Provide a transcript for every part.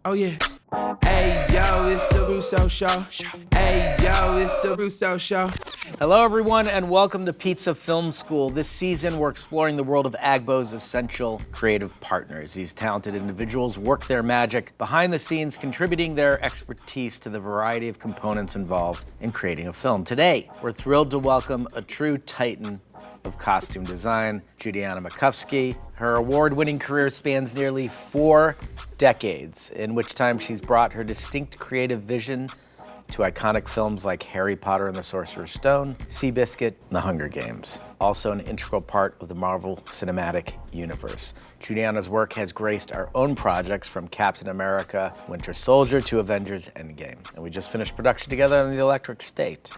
Oh yeah. Hey yo, it's the Russo Show. Hey yo, it's the Russo Show. Hello everyone and welcome to Pizza Film School. This season we're exploring the world of AGBO's essential creative partners. These talented individuals work their magic behind the scenes, contributing their expertise to the variety of components involved in creating a film. Today, we're thrilled to welcome a true titan of costume design, Judianna Makovsky. Her award-winning career spans nearly 4 decades, in which time she's brought her distinct creative vision to iconic films like Harry Potter and the Sorcerer's Stone, Seabiscuit, and The Hunger Games. Also an integral part of the Marvel Cinematic Universe. Judianna's work has graced our own projects from Captain America, Winter Soldier to Avengers Endgame. And we just finished production together on The Electric State.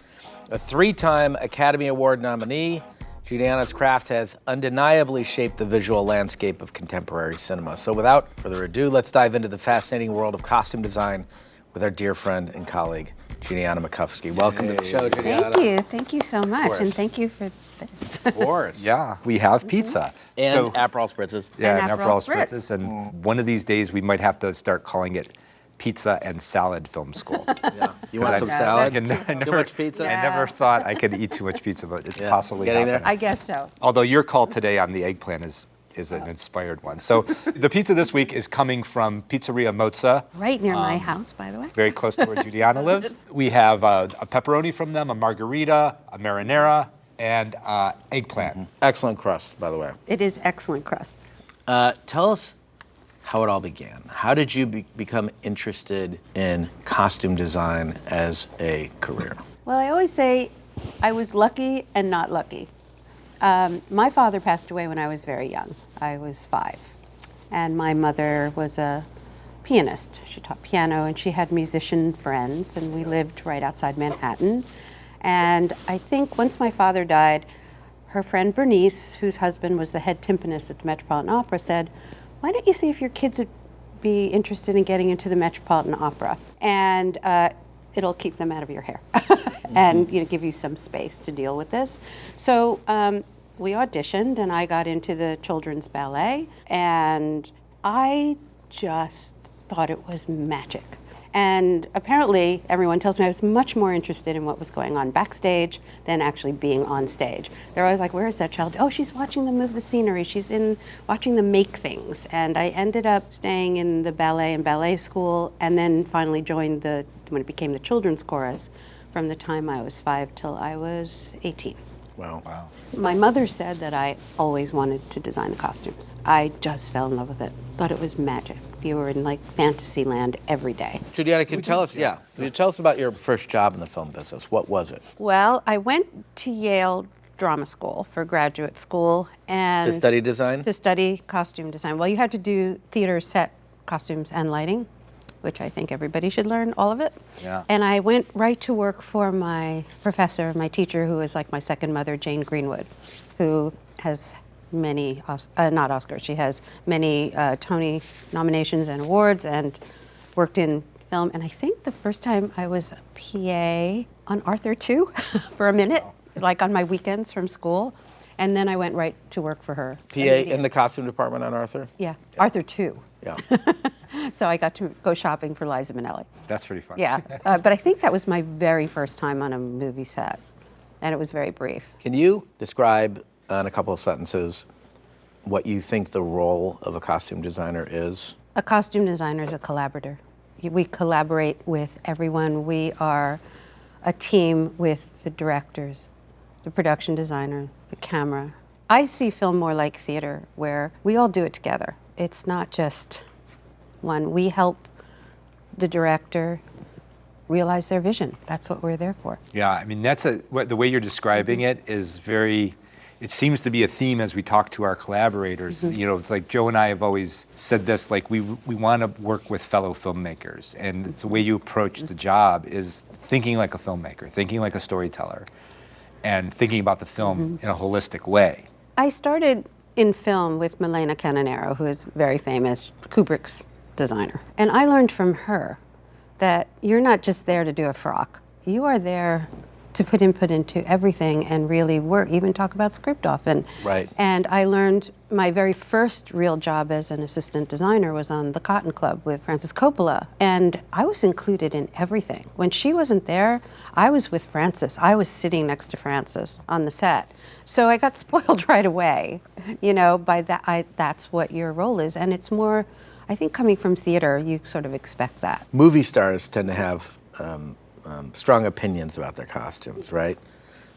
A 3-time Academy Award nominee, Judianna's craft has undeniably shaped the visual landscape of contemporary cinema. So without further ado, let's dive into the fascinating world of costume design with our dear friend and colleague, Judianna Makovsky. Welcome to the show, Judianna. Thank you so much, and thank you for this. Of course. Yeah, we have pizza. And Aperol Spritzes. Yeah, And and Aperol Aperol Spritzes. And one of these days we might have to start calling it Pizza and Salad Film School. Yeah. You want some Yeah, salad? that's Too much pizza? Yeah. I never thought I could eat too much pizza, but it's possibly Getting there? happening. I guess so. Although your call today on the eggplant is an inspired one. So the pizza this week is coming from Pizzeria Mozza, Right near my house, by the way. very close to where Judianna lives. We have a pepperoni from them, a margarita, a marinara, and eggplant. Excellent crust, by the way. It is excellent crust. Tell us how it all began. How did you become interested in costume design as a career? Well, I always say I was lucky and not lucky. My father passed away when I was very young. I was 5. And my mother was a pianist. She taught piano and she had musician friends, and we lived right outside Manhattan. And I think once my father died, her friend Bernice, whose husband was the head timpanist at the Metropolitan Opera, said, "Why don't you see if your kids would be interested in getting into the Metropolitan Opera? And it'll keep them out of your hair and give you some space to deal with this." So we auditioned and I got into the children's ballet, and I just thought it was magic. And apparently everyone tells me I was much more interested in what was going on backstage than actually being on stage. They're always like, "Where is that child?" "Oh, she's watching them move the scenery. She's watching them make things." And I ended up staying in the ballet and ballet school, and then finally joined when it became the children's chorus from the time I was 5 till I was 18. Wow. My mother said that I always wanted to design the costumes. I just fell in love with it. Thought it was magic. You were in like fantasy land every day. Judianna, can you tell us about your first job in the film business? What was it? Well, I went to Yale Drama School for graduate school and To study design? to study costume design. Well, you had to do theater set costumes and lighting, which I think everybody should learn all of it. Yeah. And I went right to work for my professor, my teacher, who is like my second mother, Jane Greenwood, who has many, not Oscars, she has many Tony nominations and awards and worked in film. And I think the first time I was a PA on Arthur 2 for a minute, like on my weekends from school. And then I went right to work for her. PA in the costume department on Arthur? Yeah, Arthur 2. Yeah. So I got to go shopping for Liza Minnelli. That's pretty fun. Yeah, but I think that was my very first time on a movie set, and it was very brief. Can you describe in a couple of sentences what you think the role of a costume designer is? A costume designer is a collaborator. We collaborate with everyone. We are a team with the directors, the production designer, the camera. I see film more like theater, where we all do it together. It's not just one. We help the director realize their vision. That's what we're there for. Yeah, I mean, the way you're describing it is it seems to be a theme as we talk to our collaborators. It's like Joe and I have always said this, like we want to work with fellow filmmakers. And it's the way you approach the job is thinking like a filmmaker, thinking like a storyteller, and thinking about the film in a holistic way. I started in film with Milena Canonero, who is very famous, Kubrick's designer. And I learned from her that you're not just there to do a frock. You are there to put input into everything and really work, even talk about script often. Right. And I learned my very first real job as an assistant designer was on The Cotton Club with Francis Coppola. And I was included in everything. When she wasn't there, I was with Francis. I was sitting next to Francis on the set. So I got spoiled right away, by that. That's what your role is. And it's more, I think coming from theater, you sort of expect that. Movie stars tend to have strong opinions about their costumes, right?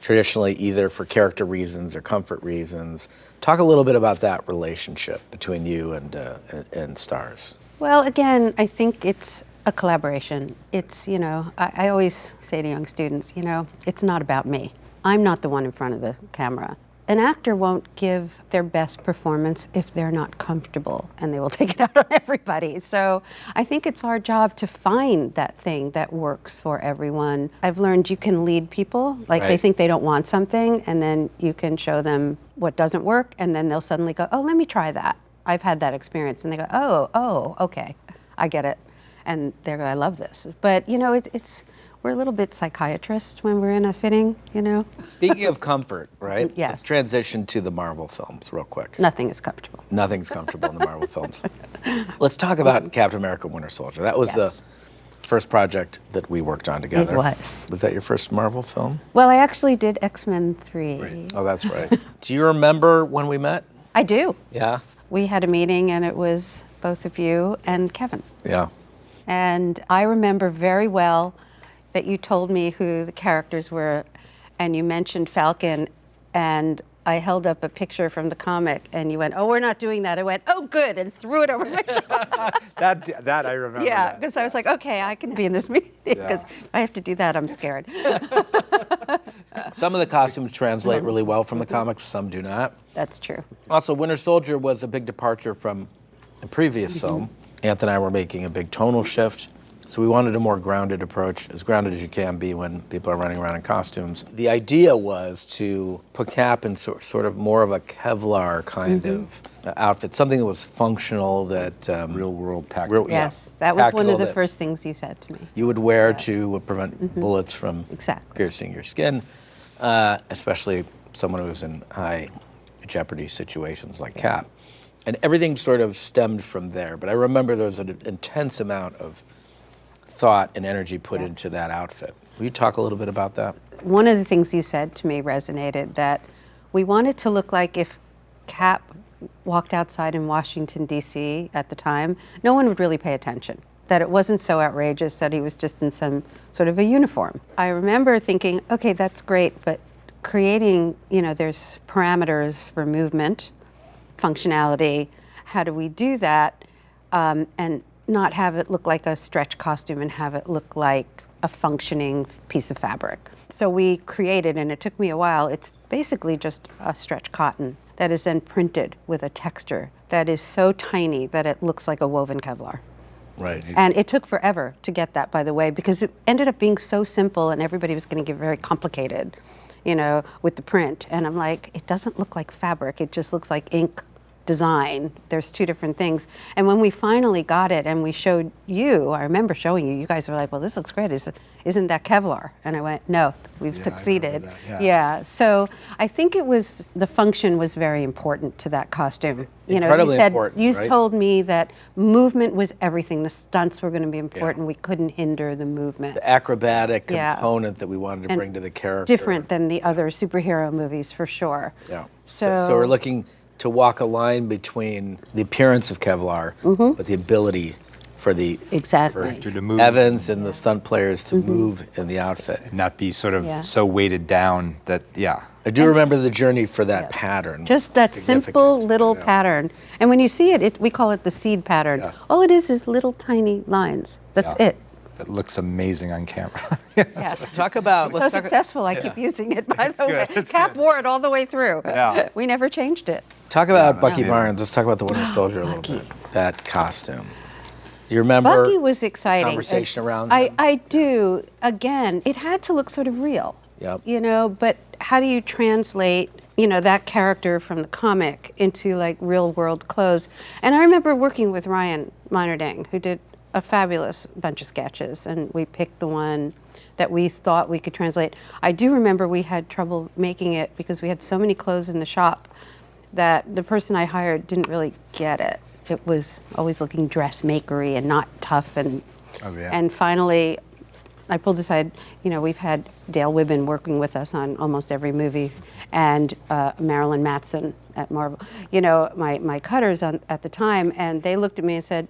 Traditionally, either for character reasons or comfort reasons. Talk a little bit about that relationship between you and stars. Well, again, I think it's a collaboration. It's, I always say to young students, it's not about me. I'm not the one in front of the camera. An actor won't give their best performance if they're not comfortable, and they will take it out on everybody. So I think it's our job to find that thing that works for everyone. I've learned you can lead people, like they think they don't want something, and then you can show them what doesn't work, and then they'll suddenly go, oh, let me try that. I've had that experience, and they go, oh, okay, I get it. And they go, I love this. But, we're a little bit psychiatrist when we're in a fitting, Speaking of comfort, right? Yes. Let's transition to the Marvel films real quick. Nothing is comfortable. Nothing's comfortable in the Marvel films. Let's talk about Captain America Winter Soldier. That was the first project that we worked on together. It was. Was that your first Marvel film? Well, I actually did X-Men 3. Right. Oh, that's right. Do you remember when we met? I do. Yeah? We had a meeting, and it was both of you and Kevin. Yeah. And I remember very well that you told me who the characters were, and you mentioned Falcon, and I held up a picture from the comic, and you went, oh, we're not doing that. I went, oh, good, and threw it over my shoulder. That I remember. Yeah, because I was like, okay, I can be in this meeting, because if I have to do that, I'm scared. Some of the costumes translate really well from the comics, some do not. That's true. Also, Winter Soldier was a big departure from the previous film. Anthony and I were making a big tonal shift. So we wanted a more grounded approach, as grounded as you can be when people are running around in costumes. The idea was to put Cap in sort of more of a Kevlar kind of outfit, something that was functional, that Real world tactical. Yes, that was one of the that first things you said to me. you would wear to prevent bullets from Exactly. piercing your skin, especially someone who's in high jeopardy situations like Cap. And everything sort of stemmed from there. But I remember there was an intense amount of thought and energy put into that outfit. Will you talk a little bit about that? One of the things you said to me resonated, that we wanted to look like if Cap walked outside in Washington, D.C. at the time, no one would really pay attention, that it wasn't so outrageous that he was just in some sort of a uniform. I remember thinking, okay, that's great, but creating, there's parameters for movement, functionality. How do we do that? And not have it look like a stretch costume and have it look like a functioning piece of fabric. So we created, and it took me a while, it's basically just a stretch cotton that is then printed with a texture that is so tiny that it looks like a woven Kevlar. Right. And it took forever to get that, by the way, because it ended up being so simple and everybody was going to get very complicated, with the print. And I'm like, it doesn't look like fabric, it just looks like ink design. There's two different things. And when we finally got it and we showed you, I remember showing you, you guys were like, well, this looks great. Isn't that Kevlar? And I went, no, we've succeeded. Yeah. So I think the function was very important to that costume. Incredibly important, you right? told me that movement was everything. The stunts were going to be important. We couldn't hinder the movement. The acrobatic component that we wanted to bring to the character. Different than the other superhero movies, for sure. Yeah. So we're looking to walk a line between the appearance of Kevlar, but the ability for the Exactly. To move. Evans and the stunt players to move in the outfit. And not be sort of so weighted down that, I do remember the journey for that pattern. Just that simple Significant. little pattern. And when you see it, we call it the seed pattern. Yeah. All it is little tiny lines. That's it. it looks amazing on camera. Yes. Talk about, So successful, I keep using it, by the way. good, it's Cap good. wore it all the way through. Yeah. We never changed it. talk about Bucky amazing. Barnes. Let's talk about the Winter Soldier a little bit. That costume. Do you remember Bucky was exciting. conversation around I do. Again, it had to look sort of real. Yep. But how do you translate, that character from the comic into like real world clothes? And I remember working with Ryan Meinerding, who did a fabulous bunch of sketches, and we picked the one that we thought we could translate. I do remember we had trouble making it because we had so many clothes in the shop that the person I hired didn't really get it. It was always looking dressmakery and not tough, and and finally I pulled aside, we've had Dale Wibbin working with us on almost every movie, and Marilyn Matson at Marvel, my cutters at the time, and they looked at me and said,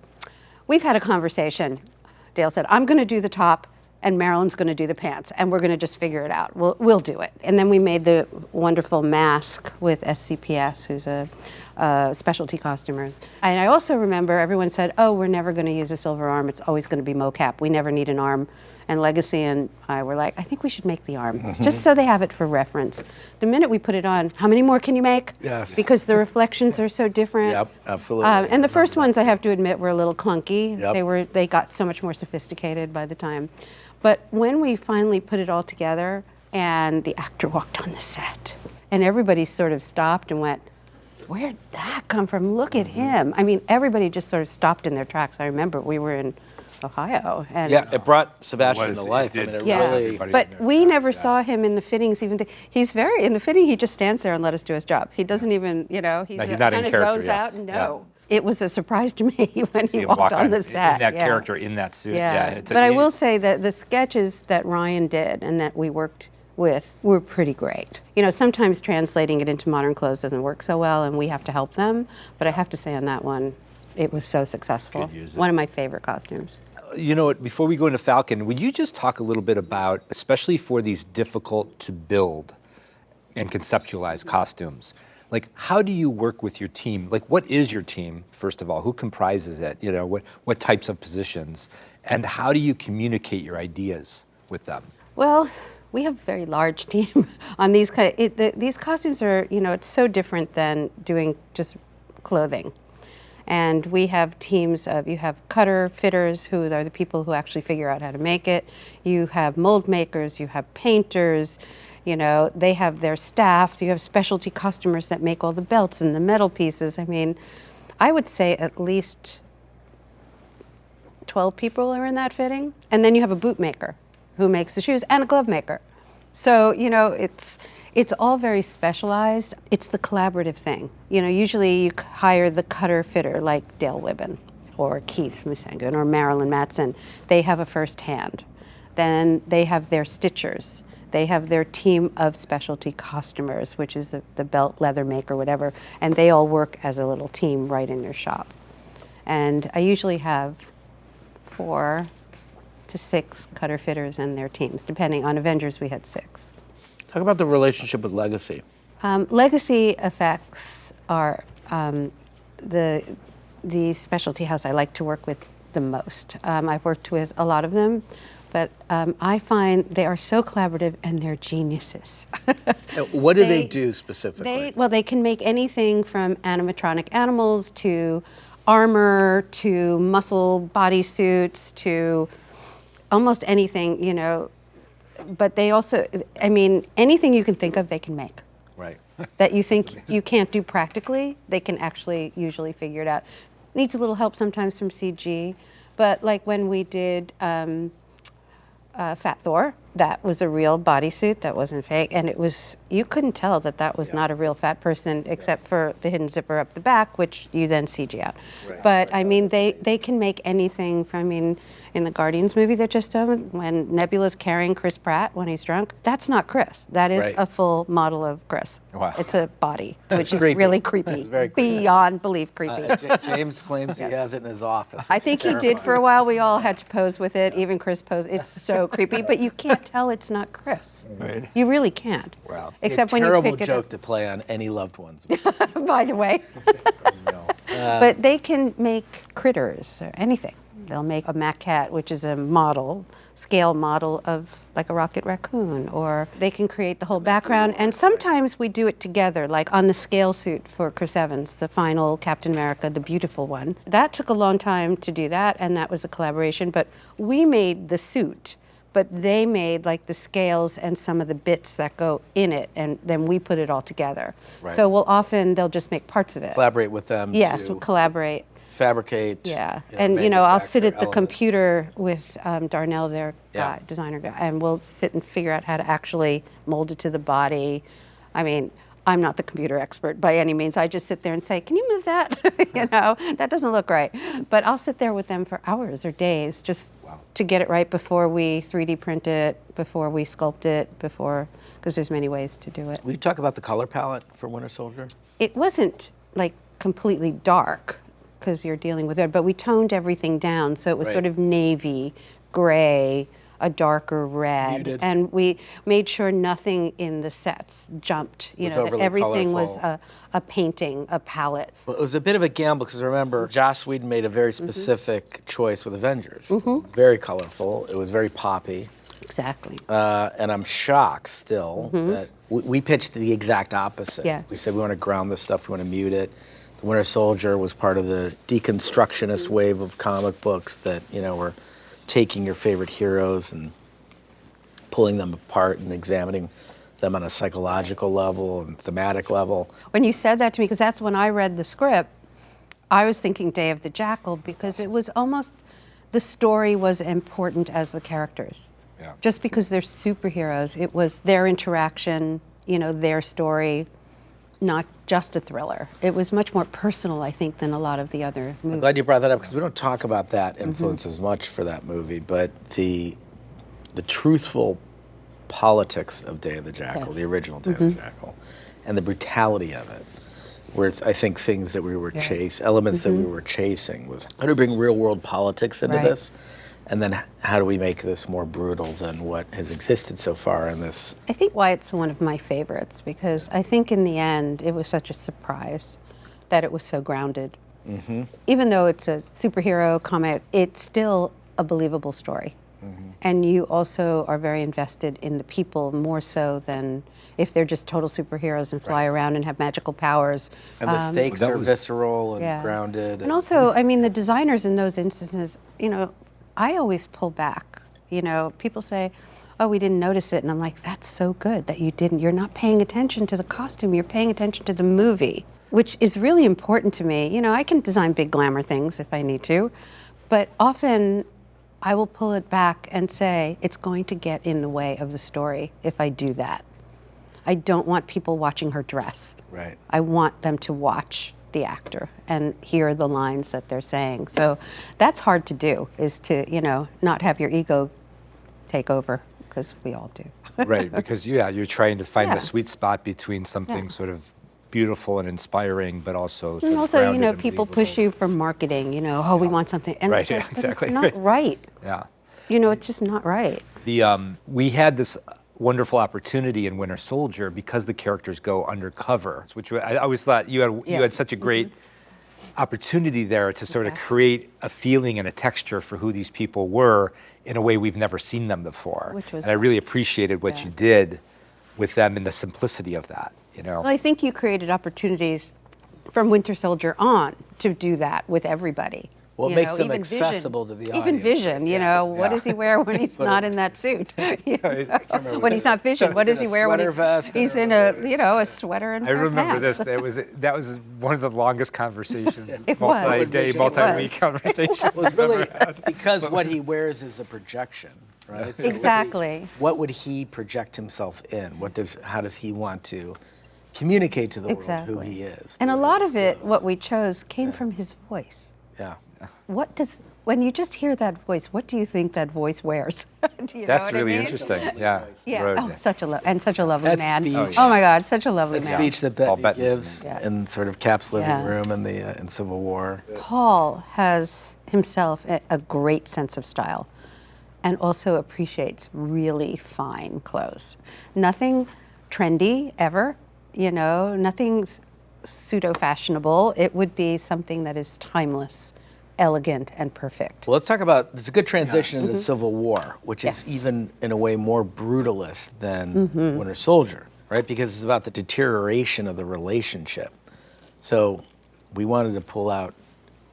we've had a conversation. Dale said, I'm going to do the top, and Marilyn's going to do the pants, and we're going to just figure it out. We'll do it. And then we made the wonderful mask with SCPS, who's a specialty costumers. And I also remember everyone said, oh, we're never going to use a silver arm. It's always going to be mocap. We never need an arm. And Legacy and I were like, I think we should make the arm, just so they have it for reference. The minute we put it on, how many more can you make? Yes. Because the reflections are so different. Yep, absolutely. And the first ones, I have to admit, were a little clunky. Yep. They got so much more sophisticated by the time. But when we finally put it all together and the actor walked on the set and everybody sort of stopped and went, where'd that come from? Look at him. I mean, everybody just sort of stopped in their tracks. I remember we were in Ohio. And Yeah, it brought Sebastian to life. I mean, it really. But we never saw him in the fittings even. He's very, in the fitting, he just stands there and let us do his job. He doesn't even, he's not kind in of character, zones yeah. out. No. It was a surprise to me when See he him walked walk on the set. In that character, in that suit. Yeah. But I will say that the sketches that Ryan did and that we worked with were pretty great. Sometimes translating it into modern clothes doesn't work so well, and we have to help them. But I have to say on that one, it was so successful. One of my favorite costumes. Before we go into Falcon, would you just talk a little bit about, especially for these difficult to build and conceptualize costumes, like how do you work with your team? Like what is your team, first of all? Who comprises it? What types of positions? And how do you communicate your ideas with them? Well, we have a very large team on these these costumes are, it's so different than doing just clothing. And we have teams of, you have cutter fitters who are the people who actually figure out how to make it. You have mold makers, you have painters, they have their staff. You have specialty costumers that make all the belts and the metal pieces. I mean, I would say at least 12 people are in that fitting. And then you have a boot maker who makes the shoes and a glove maker. So, it's all very specialized. It's the collaborative thing. Usually you hire the cutter fitter like Dale Wibbin or Keith Musengun or Marilyn Matson. They have a first hand. Then they have their stitchers. They have their team of specialty costumers, which is the belt leather maker, whatever, and they all work as a little team right in your shop. And I usually have 4 to 6 cutter fitters and their teams, depending on Avengers we had 6. Talk about the relationship with Legacy. Legacy effects are the specialty house I like to work with the most. I've worked with a lot of them, but I find they are so collaborative and they're geniuses. What do they do specifically? They can make anything from animatronic animals to armor to muscle bodysuits to almost anything, but they also, anything you can think of, they can make. Right. That you think you can't do practically, they can actually usually figure it out. Needs a little help sometimes from CG, but like when we did Fat Thor, that was a real bodysuit, that wasn't fake, and you couldn't tell that was not a real fat person except for the hidden zipper up the back, which you then CG out. Right. But they can make anything from, in the Guardians movie that just done, when Nebula's carrying Chris Pratt when he's drunk, that's not Chris. That is a full model of Chris. Wow. It's a body, which is creepy. really creepy. It's very creepy. Beyond belief creepy. James claims he has it in his office. I think he did for a while. We all had to pose with it. Even Chris posed. It's so creepy, but you can't tell it's not Chris. Right. You really can't. Wow. Except when you terrible pick it joke up. to play on any loved ones. By the way. But they can make critters or anything. They'll make a maquette, which is a scale model of like a rocket raccoon, or they can create the whole background. And sometimes we do it together, like on the scale suit for Chris Evans, the final Captain America, the beautiful one. That took a long time to do that, and that was a collaboration. But we made the suit, but they made like the scales and some of the bits that go in it, and then we put it all together. Right. So they'll just make parts of it. Collaborate with them. Yes, we'll collaborate. fabricate. Yeah, and I'll sit at the elements. computer with Darnell, their Yeah. designer guy, and we'll sit and figure out how to actually mold it to the body. I mean, I'm not the computer expert by any means. I just sit there and say, "Can you move that?" That doesn't look right. But I'll sit there with them for hours or days just to get it right before we 3D print it, before we sculpt it, because there's many ways to do it. Will you talk about the color palette for Winter Soldier? It wasn't like completely dark because you're dealing with it, but we toned everything down. So it was Right. sort of navy, gray, a darker red. Muted. And we made sure nothing in the sets jumped. Was That overly everything was colorful. a painting, a palette. Well, it was a bit of a gamble because remember, Joss Whedon made a very specific choice with Avengers. Very colorful. It was very poppy. Exactly. And I'm shocked still that we pitched the exact opposite. Yes. We said we want to ground this stuff, we want to mute it. The Winter Soldier was part of the deconstructionist wave of comic books that, were taking your favorite heroes and pulling them apart and examining them on a psychological level and thematic level. When you said that to me, because that's when I read the script, I was thinking Day of the Jackal because it was almost, the story was important as the characters. Yeah. Just because they're superheroes, it was their interaction, their story, not just a thriller. It was much more personal, I think, than a lot of the other movies. I'm glad you brought that up because we don't talk about that influence as much for that movie, but the truthful politics of Day of the Jackal, Yes. the original Day of the Jackal, and the brutality of it, were I think things that we were elements that we were chasing was how do we bring real world politics into Right. this, and then how do we make this more brutal than what has existed so far in this? I think why it's one of my favorites, because I think in the end it was such a surprise that it was so grounded. Even though it's a superhero comic, it's still a believable story. And you also are very invested in the people more so than if they're just total superheroes and fly around and have magical powers. And the stakes that are was- visceral and Yeah. grounded. And also, I mean, the designers in those instances, I always pull back. People say, "Oh, we didn't notice it," and I'm like, "That's so good that you didn't. You're not paying attention to the costume. You're paying attention to the movie," which is really important to me. I can design big glamour things if I need to, but often I will pull it back and say it's going to get in the way of the story if I do that. I don't want people watching her dress. Right. I want them to watch the actor and hear the lines that they're saying. So that's hard to do, is to, not have your ego take over, because we all do. Right, because you're trying to find Yeah. the sweet spot between something sort of beautiful and inspiring, but also sort And of also, grounded and people believable. push you for marketing, oh, we want something. And Right, it's like, yeah, but exactly. it's not right. Yeah. It's just not right. We had this wonderful opportunity in Winter Soldier because the characters go undercover, which I always thought you had such a great opportunity there to sort of Exactly. create a feeling and a texture for who these people were in a way we've never seen them before. Which was and I really appreciated what Yeah. you did with them and the simplicity of that. Well, I think you created opportunities from Winter Soldier on to do that with everybody. Well, it makes them accessible to the Even audience, Vision, what does he wear when he's not in that suit? When he's not Vision, what does he a wear when sweater vest he's in a sweater and I remember pants? this. That was one of the longest conversations, It was. multi-day, It multi-week was. conversations. Well, it's really because what he wears is a projection, right? So Exactly. what would he project himself in? How does he want to communicate to the world who Exactly. he is? And a through lot his of it, clothes? what we chose, came from his voice. Yeah. When you just hear that voice, what do you think that voice wears? Do you know That's what I really mean? interesting. Yeah. Yeah. Right. Oh, such a lovely That man. speech- Oh my God, such a lovely That man. speech that Paul Bettany Bettany's gives Yeah. in sort of Cap's living Yeah. room in Civil War. Paul has himself a great sense of style and also appreciates really fine clothes. Nothing trendy ever, nothing pseudo-fashionable. It would be something that is timeless, elegant, and perfect. Well, let's talk about, it's a good transition into Civil War, which Yes. is even in a way more brutalist than Winter Soldier, right? Because it's about the deterioration of the relationship. So we wanted to pull out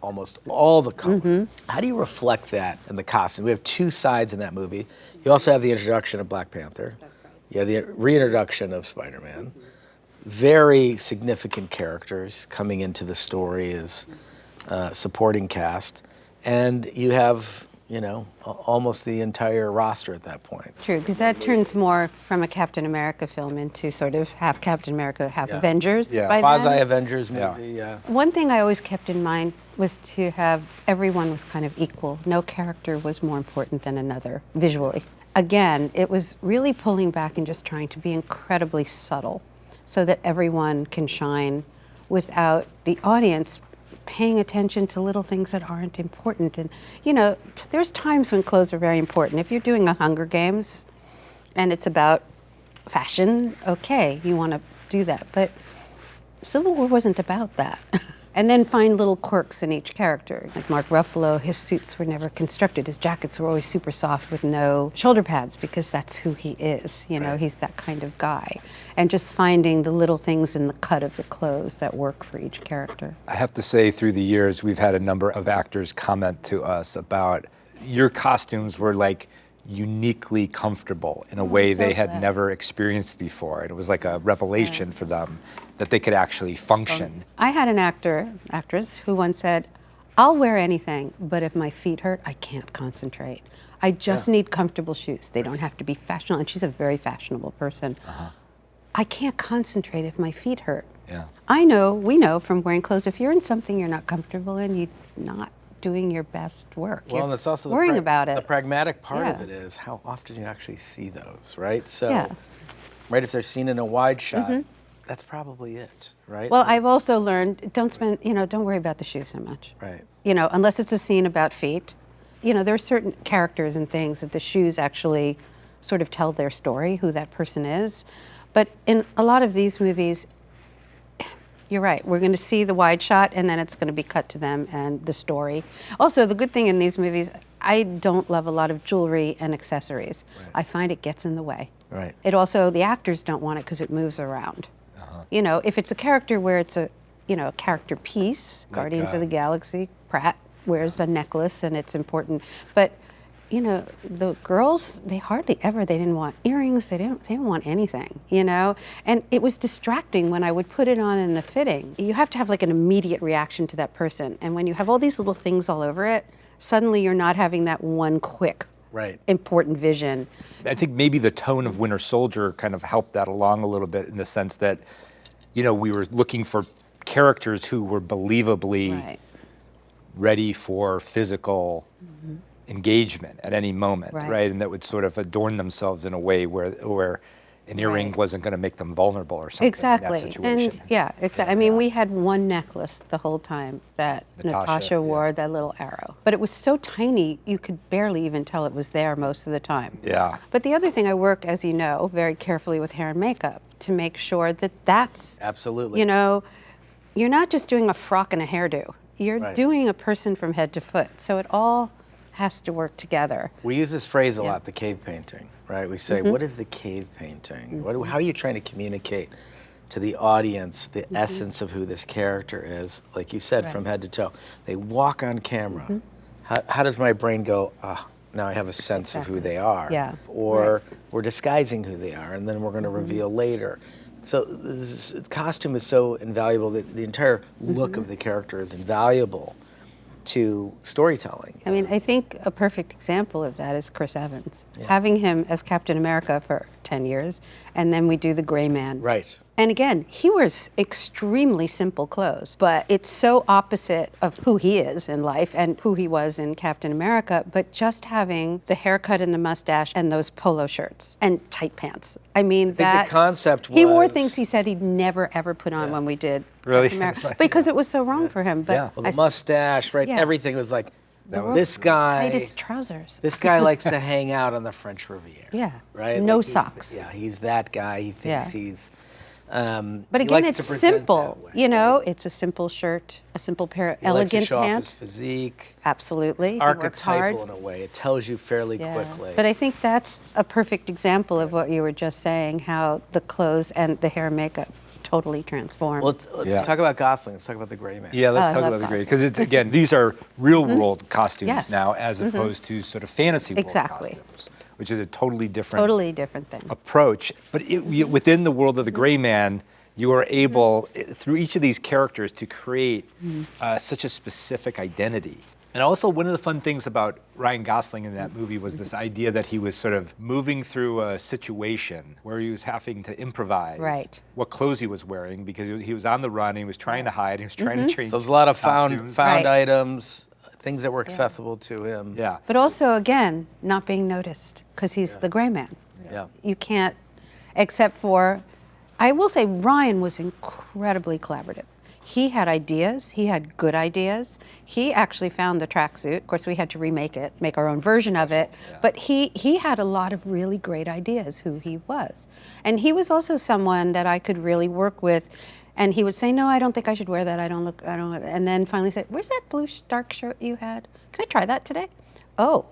almost all the color. How do you reflect that in the costume? We have two sides in that movie. You also have the introduction of Black Panther. You have the reintroduction of Spider-Man. Very significant characters coming into the story as supporting cast, and you have, you know, almost the entire roster at that point. True, because that turns more from a Captain America film into sort of half Captain America, half Avengers by then. Quasi-Avengers movie, One thing I always kept in mind was to have everyone was kind of equal. No character was more important than another visually. Again, it was really pulling back and just trying to be incredibly subtle so that everyone can shine without the audience paying attention to little things that aren't important. And, you know, there's times when clothes are very important. If you're doing a Hunger Games and it's about fashion, okay, you want to do that. But Civil War wasn't about that. And then find little quirks in each character. Like Mark Ruffalo, his suits were never constructed. His jackets were always super soft with no shoulder pads because that's who he is. You know, he's that kind of guy. And just finding the little things in the cut of the clothes that work for each character. I have to say, through the years, we've had a number of actors comment to us about your costumes were like uniquely comfortable in a way they had never experienced before. And it was like a revelation for them that they could actually function. I had an actress, who once said, I'll wear anything, but if my feet hurt, I can't concentrate. I just need comfortable shoes. They don't have to be fashionable, and she's a very fashionable person. I can't concentrate if my feet hurt. We know from wearing clothes, if you're in something you're not comfortable in, you're not doing your best work. Well, and it's also worrying about it. The pragmatic part of it is how often you actually see those, right? So, right, if they're seen in a wide shot, that's probably it, right? Well, I've also learned, don't worry about the shoes so much. Right. You know, unless it's a scene about feet. You know, there are certain characters and things that the shoes actually sort of tell their story, who that person is. But in a lot of these movies, you're right. We're going to see the wide shot, and then it's going to be cut to them and the story. Also, the good thing in these movies, I don't love a lot of jewelry and accessories. I find it gets in the way. Right. It also, the actors don't want it because it moves around. You know, if it's a character where it's a character piece, Guardians of the Galaxy, Pratt wears a necklace and it's important. But, you know, the girls, they didn't want earrings, they didn't want anything, you know? And it was distracting when I would put it on in the fitting. You have to have like an immediate reaction to that person. And when you have all these little things all over it, suddenly you're not having that one quick, important vision. I think maybe the tone of Winter Soldier kind of helped that along a little bit in the sense that, you know, we were looking for characters who were believably ready for physical engagement at any moment, right? And that would sort of adorn themselves in a way where an earring wasn't going to make them vulnerable or something. Exactly. In that situation. And exactly. I mean, we had one necklace the whole time that Natasha wore, that little arrow. But it was so tiny, you could barely even tell it was there most of the time. Yeah. But the other thing, I work, as you know, very carefully with hair and makeup to make sure that that's, absolutely, you know, you're not just doing a frock and a hairdo. You're doing a person from head to foot. So it all has to work together. We use this phrase a lot, the cave painting, right? We say, what is the cave painting? How are you trying to communicate to the audience the essence of who this character is? Like you said, from head to toe. They walk on camera. How does my brain go, now I have a sense of who they are? Or we're disguising who they are, and then we're going to reveal later. So this costume is so invaluable that the entire look of the character is invaluable to storytelling. I mean, I think a perfect example of that is Chris Evans. Having him as Captain America for 10 years, and then we do the Gray Man. Right. And again, he wears extremely simple clothes, but it's so opposite of who he is in life and who he was in Captain America, but just having the haircut and the mustache and those polo shirts and tight pants. I mean, I think the concept was... He wore things he said he'd never, ever put on when we did really? Captain America, because it was so wrong for him. But well, the mustache, everything was like, this guy... Tightest trousers. This guy likes to hang out on the French Riviera. Right? No like socks. He's that guy. He thinks he's... but again, it's simple. You know, it's a simple shirt, a simple pair of elegant likes to show pants. off his physique. Absolutely. It's archetypal in a way. It tells you fairly quickly. But I think that's a perfect example of what you were just saying, how the clothes and the hair and makeup totally transform. Well, let's talk about Gosling. Let's talk about the Gray Man. Yeah, let's talk about the Gray, because it's, again, these are real world costumes now, as opposed to sort of fantasy world costumes, which is a totally different thing. approach. But within the world of the Gray Man, you were able, through each of these characters, to create such a specific identity. And also, one of the fun things about Ryan Gosling in that movie was this idea that he was sort of moving through a situation where he was having to improvise what clothes he was wearing, because he was on the run, he was trying to hide, he was trying to change. So there's a lot of costumes. found items, things that were accessible to him. Yeah. But also, again, not being noticed, because he's the gray man. Yeah. You can't, except for, I will say Ryan was incredibly collaborative. He had ideas, he had good ideas. He actually found the tracksuit. Of course, we had to remake it, make our own version of it. Yeah. But he had a lot of really great ideas, who he was. And he was also someone that I could really work with. And he would say, no, I don't think I should wear that. I don't. And then finally say, where's that blue dark shirt you had? Can I try that today? Oh.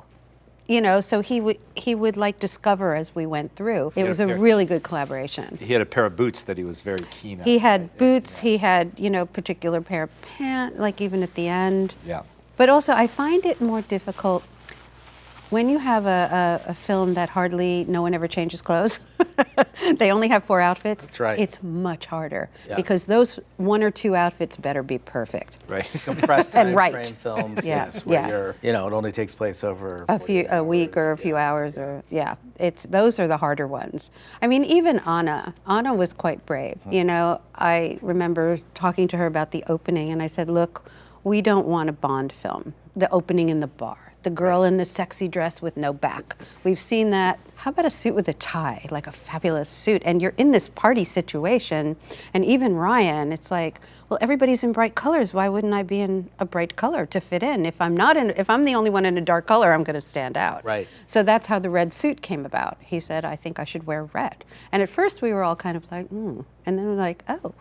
You know, so he would like discover as we went through. It was a really good collaboration. He had a pair of boots that he was very keen on. He had boots, he had, you know, particular pair of pants, like even at the end. Yeah. But also, I find it more difficult when you have a film that hardly no one ever changes clothes. They only have 4 outfits. That's right. It's much harder because those 1 or 2 outfits better be perfect. Right. Compressed time And frame films. Yeah. Yes, where Yeah. you're, you know, it only takes place over A week or a few hours, or those are the harder ones. I mean, even Anna was quite brave. You know, I remember talking to her about the opening, and I said, look, we don't want a Bond film. The opening in the bar. The girl in the sexy dress with no back. We've seen that. How about a suit with a tie, like a fabulous suit? And you're in this party situation, and even Ryan, it's like, well, everybody's in bright colors. Why wouldn't I be in a bright color to fit in? If I'm the only one in a dark color, I'm going to stand out. Right. So that's how the red suit came about. He said, I think I should wear red. And at first we were all kind of like, and then we're like, oh,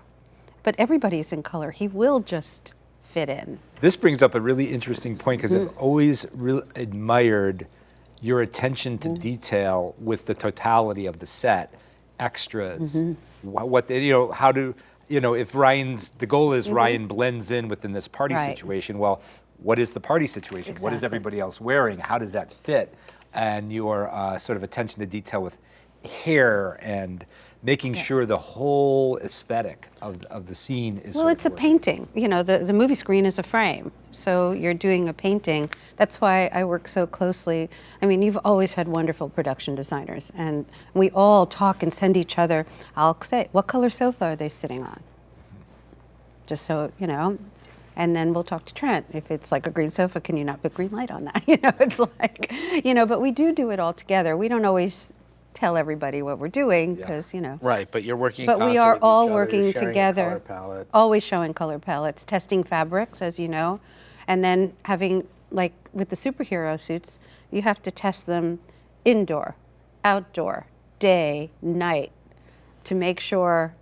but everybody's in color. He will just fit in. This brings up a really interesting point, because I've always admired your attention to detail with the totality of the set, extras, what they, you know, how to, you know, if the goal is Ryan blends in within this party situation, well, what is the party situation? Exactly. What is everybody else wearing? How does that fit? And your sort of attention to detail with hair and making sure the whole aesthetic of the scene is. Well, it's a painting. You know, the movie screen is a frame. So you're doing a painting. That's why I work so closely. I mean, you've always had wonderful production designers, and we all talk and send each other. I'll say, what color sofa are they sitting on? Just so, you know. And then we'll talk to Trent. If it's like a green sofa, can you not put green light on that? You know, it's like, you know, but we do it all together. We don't always tell everybody what we're doing, because, you know. Right, but you're working But we are all working together, together, always showing color palettes, testing fabrics, as you know, and then having, like with the superhero suits, you have to test them indoor, outdoor, day, night, to make sure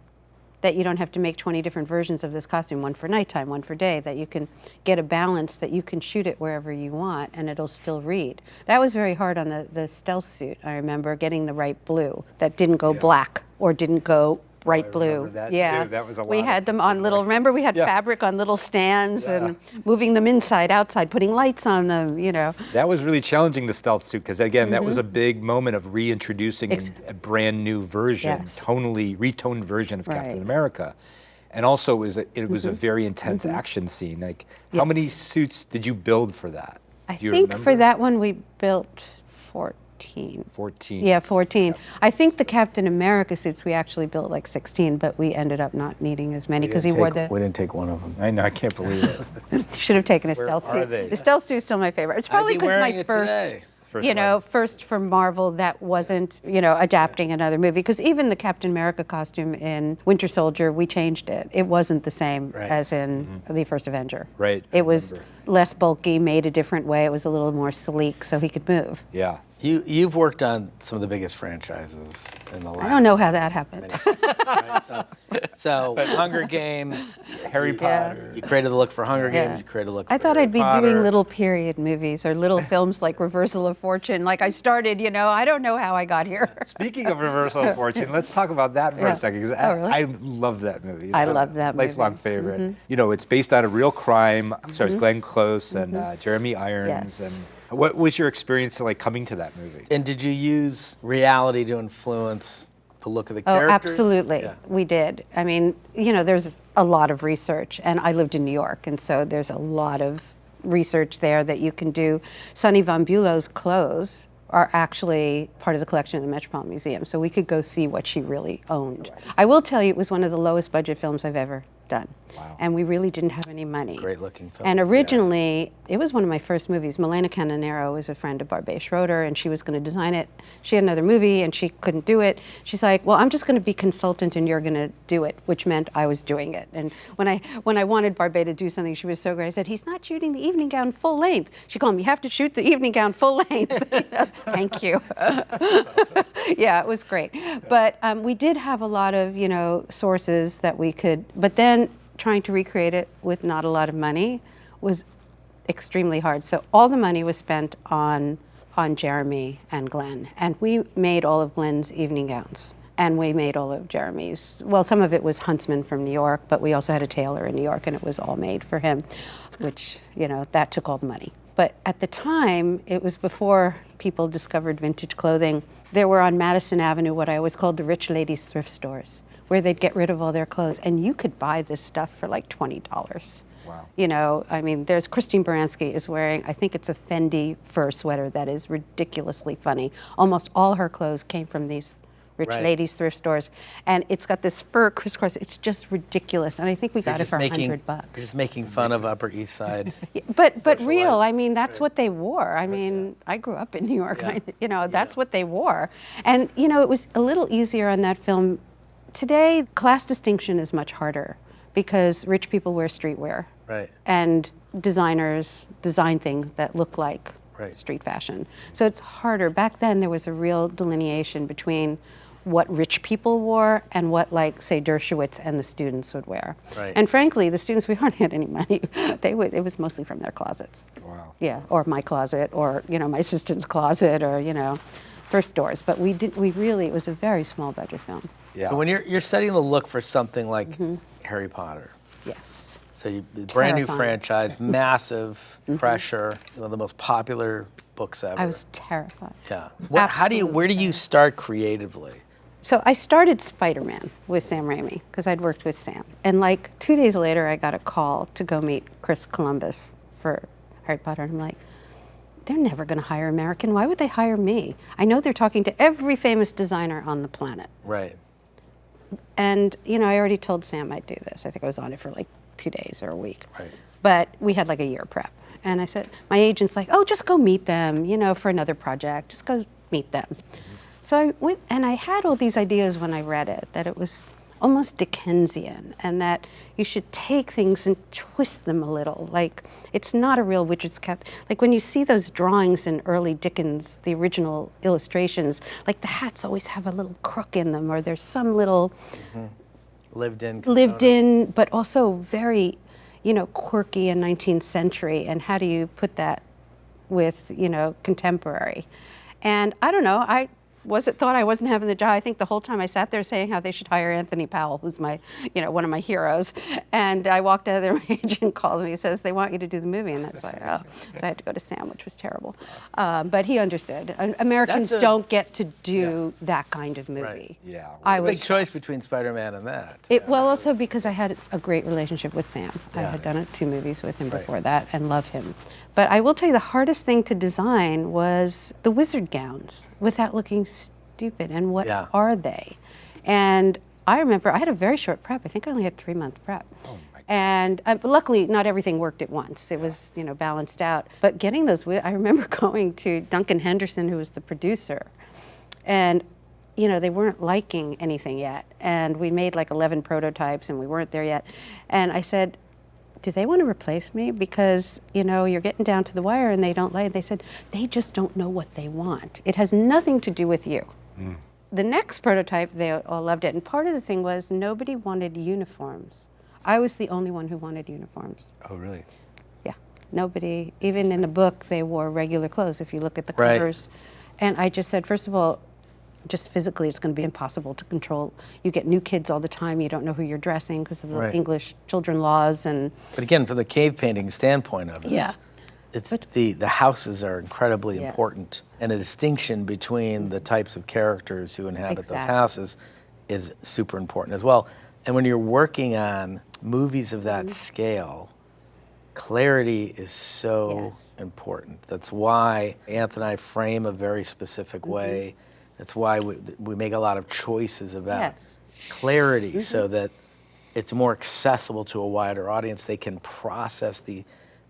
that you don't have to make 20 different versions of this costume, one for nighttime, one for day, that you can get a balance, that you can shoot it wherever you want and it'll still read. That was very hard on the stealth suit. I remember getting the right blue that didn't go black or didn't go bright blue. That yeah, too. That was a lot we had them on little. Remember, we had fabric on little stands and moving them inside, outside, putting lights on them. You know. That was really challenging, the stealth suit, because again, that was a big moment of reintroducing a brand new version, tonally retoned version of Captain America, and also it was a very intense action scene. Like, how many suits did you build for that? I Do you think remember? for that one we built 14. 14. Yeah, 14. Yep. I think the Captain America suits we actually built like 16, but we ended up not needing as many because he wore the. We didn't take one of them. I know, I can't believe it. Should have taken a Where stealth are suit. they? The stealth suit's still my favorite. It's probably because my first. You know, first for Marvel that wasn't, you know, adapting another movie. Because even the Captain America costume in Winter Soldier, we changed it. It wasn't the same as in the first Avenger. Right. It was less bulky, made a different way. It was a little more sleek, so he could move. Yeah. You've worked on some of the biggest franchises in the last. I don't know how that happened. Right? So Hunger Games, Harry Potter. You created the look for Hunger Games. You created the look. I for thought Harry I'd be Potter. doing little period movies or little films like Reversal of Fortune. Like I started, you know, I don't know how I got here. Speaking of Reversal of Fortune, let's talk about that for a second. Because really? I love that movie. It's I a love that movie. lifelong favorite. You know, it's based on a real crime. Stars Glenn Close and Jeremy Irons. Yes. And what was your experience like coming to that movie? And did you use reality to influence the look of the Oh, characters? absolutely. Yeah. We did. I mean, there's a lot of research, and I lived in New York, and so there's a lot of research there that you can do. Sonny von Bülow's clothes are actually part of the collection of the Metropolitan Museum, so we could go see what she really owned. I will tell you, it was one of the lowest budget films I've ever done. Wow. And we really didn't have any money. Great looking film. And originally, it was one of my first movies. Milena Canonero was a friend of Barbet Schroeder, and she was going to design it. She had another movie, and she couldn't do it. She's like, well, I'm just going to be consultant, and you're going to do it, which meant I was doing it. And when I wanted Barbet to do something, she was so great. I said, he's not shooting the evening gown full length. She called me, you have to shoot the evening gown full length. Thank you. Yeah, it was great. But we did have a lot of, sources that we could, but then trying to recreate it with not a lot of money was extremely hard. So all the money was spent on Jeremy and Glenn. And we made all of Glenn's evening gowns. And we made all of Jeremy's. Well, some of it was Huntsman from New York, but we also had a tailor in New York, and it was all made for him, which, that took all the money. But at the time, it was before people discovered vintage clothing. There were on Madison Avenue what I always called the rich ladies' thrift stores, where they'd get rid of all their clothes, and you could buy this stuff for like $20. Wow. There's Christine Baranski is wearing, I think it's a Fendi fur sweater that is ridiculously funny. Almost all her clothes came from these rich ladies' thrift stores, and it's got this fur crisscross. It's just ridiculous, and I think we got it for $100. Just making fun of Upper East Side. But real, I mean, that's what they wore. I mean, I grew up in New York. Yeah. That's what they wore, and it was a little easier on that film. Today, class distinction is much harder because rich people wear streetwear. Right. And designers design things that look like street fashion. So it's harder. Back then, there was a real delineation between what rich people wore and what, say, Dershowitz and the students would wear. Right. And frankly, the students, we hardly had any money. It was mostly from their closets. Wow. Yeah, or my closet, or, my assistant's closet, or, thrift stores. But it was a very small budget film. Yeah. So when you're setting the look for something like Harry Potter. Yes. So brand new Terrifying. franchise, massive pressure, one of the most popular books ever. I was terrified. Yeah. Absolutely. Where do you start creatively? So I started Spider-Man with Sam Raimi because I'd worked with Sam. And 2 days later, I got a call to go meet Chris Columbus for Harry Potter. And I'm like, they're never going to hire American. Why would they hire me? I know they're talking to every famous designer on the planet. Right. And, I already told Sam I'd do this. I think I was on it for 2 days or a week. Right. But we had a year prep. And I said, my agent's like, oh, just go meet them, for another project. Just go meet them. So I went, and I had all these ideas when I read it, that it was almost Dickensian, and that you should take things and twist them a little. It's not a real witch's cap. When you see those drawings in early Dickens, the original illustrations, the hats always have a little crook in them, or there's some little lived in, but also very, quirky and 19th century. And how do you put that with, contemporary? And I don't know, I thought I wasn't having the job. I think the whole time I sat there saying how they should hire Anthony Powell, who's my, one of my heroes. And I walked out of there, my agent calls me, he says, they want you to do the movie. And that's oh. So I had to go to Sam, which was terrible. But he understood. Americans don't get to do that kind of movie. Right. Yeah. It's a big choice between Spider-Man and that. Well, also because I had a great relationship with Sam. I had done 2 movies with him before that and love him. But I will tell you, the hardest thing to design was the wizard gowns without looking stupid. And what are they? And I remember I had a very short prep. I think I only had 3-month prep. Oh my God. And luckily, not everything worked at once. It was, balanced out. But getting those, I remember going to Duncan Henderson, who was the producer, and they weren't liking anything yet. And we made 11 prototypes, and we weren't there yet. And I said, do they want to replace me? Because, you're getting down to the wire and they don't like it. They said, they just don't know what they want. It has nothing to do with you. The next prototype, they all loved it. And part of the thing was nobody wanted uniforms. I was the only one who wanted uniforms. Oh, really? Yeah. Nobody, even in the book, they wore regular clothes if you look at the covers. And I just said, first of all, just physically, it's going to be impossible to control. You get new kids all the time. You don't know who you're dressing because of the English children laws. But again, from the cave painting standpoint of it. Yeah. it's the houses are incredibly Yeah. important, and a distinction between the types of characters who inhabit those Exactly. houses is super important as well. And when you're working on movies of that scale, clarity is so Yes. important. That's why Anthony and I frame a very specific way. That's why we make a lot of choices about Yes. clarity so that it's more accessible to a wider audience. They can process the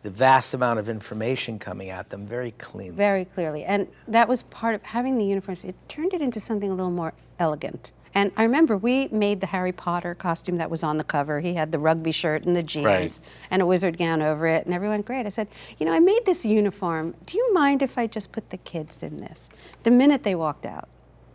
vast amount of information coming at them very cleanly. Very clearly. And that was part of having the uniforms. It turned it into something a little more elegant. And I remember we made the Harry Potter costume that was on the cover. He had the rugby shirt and the jeans Right. and a wizard gown over it, and everyone, great. I said, you know, I made this uniform. Do you mind if I just put the kids in this? The minute they walked out,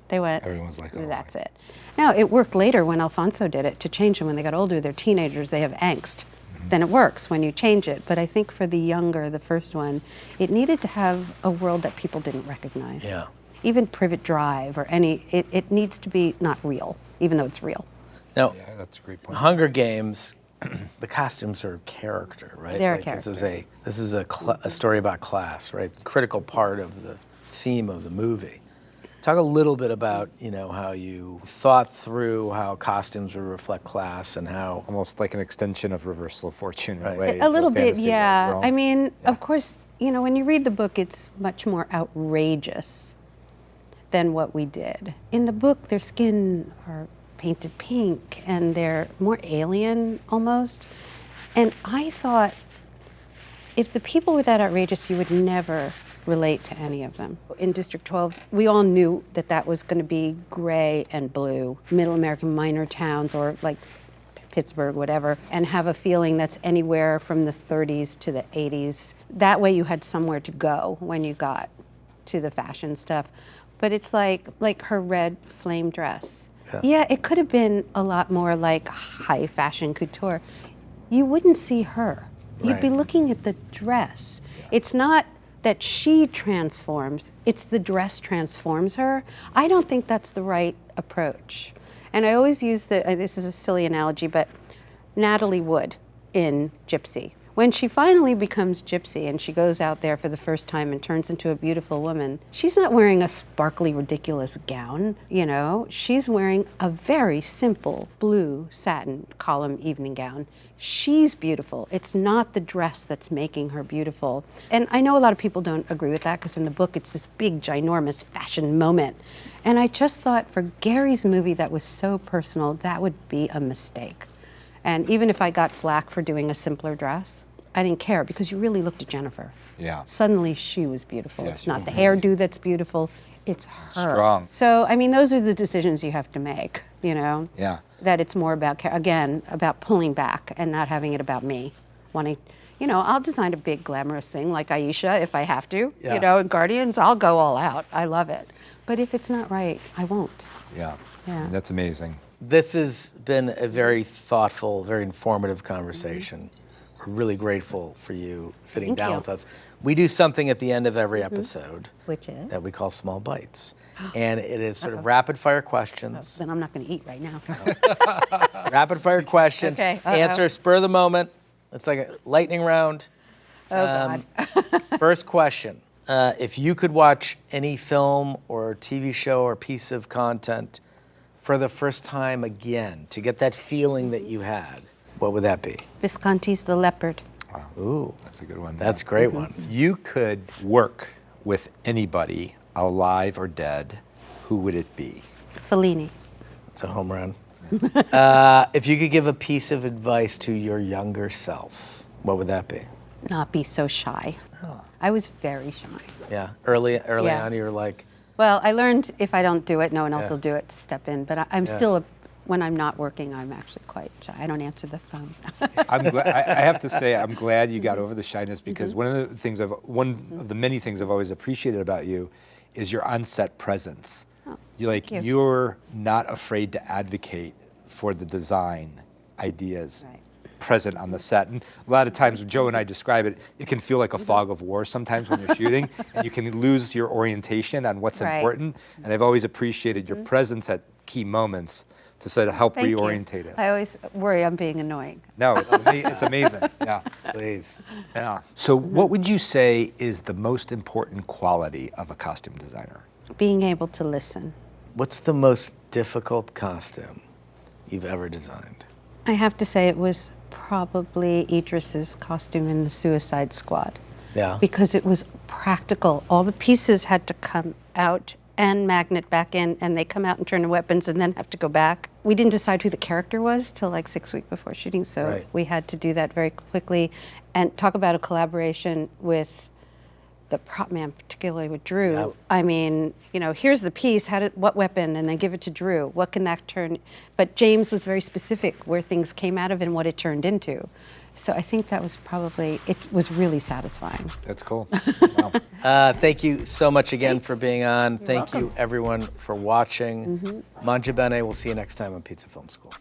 they went, Everyone's like, oh, that's it. Now, it worked later when Alfonso did it to change them when they got older. They're teenagers, they have angst. Then it works when you change it. But I think for the younger, the first one, it needed to have a world that people didn't recognize. Yeah. Even Privet Drive or any, it needs to be not real, even though it's real. Now, Yeah, that's a great point. Hunger Games, the costumes are character, right? They're a This is character. this is a story about class, right? Critical part of the theme of the movie. Talk a little bit about, you know, how you thought through how costumes would reflect class and how. Almost like an extension of Reversal of Fortune in Right. a way. A little bit, fantasy yeah. realm. I mean, of course, you know, when you read the book, it's much more outrageous than what we did. In the book, their skin are painted pink and they're more alien almost. And I thought, if the people were that outrageous, you would never relate to any of them. In District 12, we all knew that that was going to be gray and blue, middle American minor towns or like Pittsburgh, whatever, and have a feeling that's anywhere from the 30s to the 80s. That way you had somewhere to go when you got to the fashion stuff. But it's like her red flame dress. Yeah, it could have been a lot more like high fashion couture. You wouldn't see her. You'd be Right. looking at the dress. It's not that she transforms, it's the dress transforms her. I don't think that's the right approach. And I always use this is a silly analogy, but Natalie Wood in Gypsy. When she finally becomes Gypsy and she goes out there for the first time and turns into a beautiful woman, she's not wearing a sparkly, ridiculous gown, you know. She's wearing a very simple blue satin column evening gown. She's beautiful. It's not the dress that's making her beautiful. And I know a lot of people don't agree with that because in the book it's this big, ginormous fashion moment. And I just thought for Gary's movie that was so personal, that would be a mistake. And even if I got flack for doing a simpler dress, I didn't care because you really looked at Jennifer. Yeah. Suddenly she was beautiful. Yeah, It's she not was the hairdo that's beautiful, it's her. Strong. So, I mean, those are the decisions you have to make, you know? Yeah. That it's more about, again, about pulling back and not having it about me. Wanting, you know, I'll design a big glamorous thing like Aisha if I have to. Yeah. You know, in Guardians, I'll go all out. I love it. But if it's not right, I won't. Yeah. Yeah. That's amazing. This has been a very thoughtful, very informative conversation. We're really grateful for you sitting Thank down you. with us. We do something at the end of every episode Which is? that we call Small Bites. And it is sort of rapid fire questions. Then I'm not going to eat right now. Rapid fire questions. Okay, Answer spur of the moment. It's like a lightning round. Oh, God. First question. If you could watch any film or TV show or piece of content for the first time again to get that feeling that you had, what would that be? Visconti's The Leopard. Ooh, That's a good one. that's a great one. If you could work with anybody, alive or dead, who would it be? Fellini. It's a home run. If you could give a piece of advice to your younger self, what would that be? Not be so shy. I was very shy. Yeah, early Yeah. on, you were like, Well, I learned if I don't do it, no one else Yeah. will do it to step in. But I'm Yeah. still, when I'm not working, I'm actually quite shy. I don't answer the phone. I'm glad, I have to say, I'm glad you got over the shyness because one of the many things I've always appreciated about you is your on-set presence. thank you. You're not afraid to advocate for the design ideas Right. present on the set. And a lot of times when Joe and I describe it, it can feel like a fog of war sometimes when you're shooting, and you can lose your orientation on what's Right. important. And I've always appreciated your presence at key moments, to sort of help Thank you. reorientate us. I always worry I'm being annoying. No, it's amazing. Yeah, Please. yeah. So, what would you say is the most important quality of a costume designer? Being able to listen. What's the most difficult costume you've ever designed? I have to say it was probably Idris's costume in the Suicide Squad. Yeah. Because it was practical. All the pieces had to come out and magnet back in, and they come out and turn to weapons and then have to go back. We didn't decide who the character was till like 6 weeks before shooting, so Right. we had to do that very quickly. And talk about a collaboration with the prop man, particularly with Drew. Yep. I mean, you know, here's the piece, what weapon, and then give it to Drew. What can that turn? But James was very specific where things came out of and what it turned into. So I think that was probably, it was really satisfying. That's cool. Wow. Thank you so much again Thanks. for being on. You're Thank you, welcome. everyone, for watching. Mangia bene. We'll see you next time on Pizza Film School.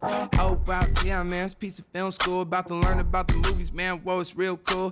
Oh, wow, yeah, man, it's Pizza Film School. About to learn about the movies, man. Whoa, it's real cool.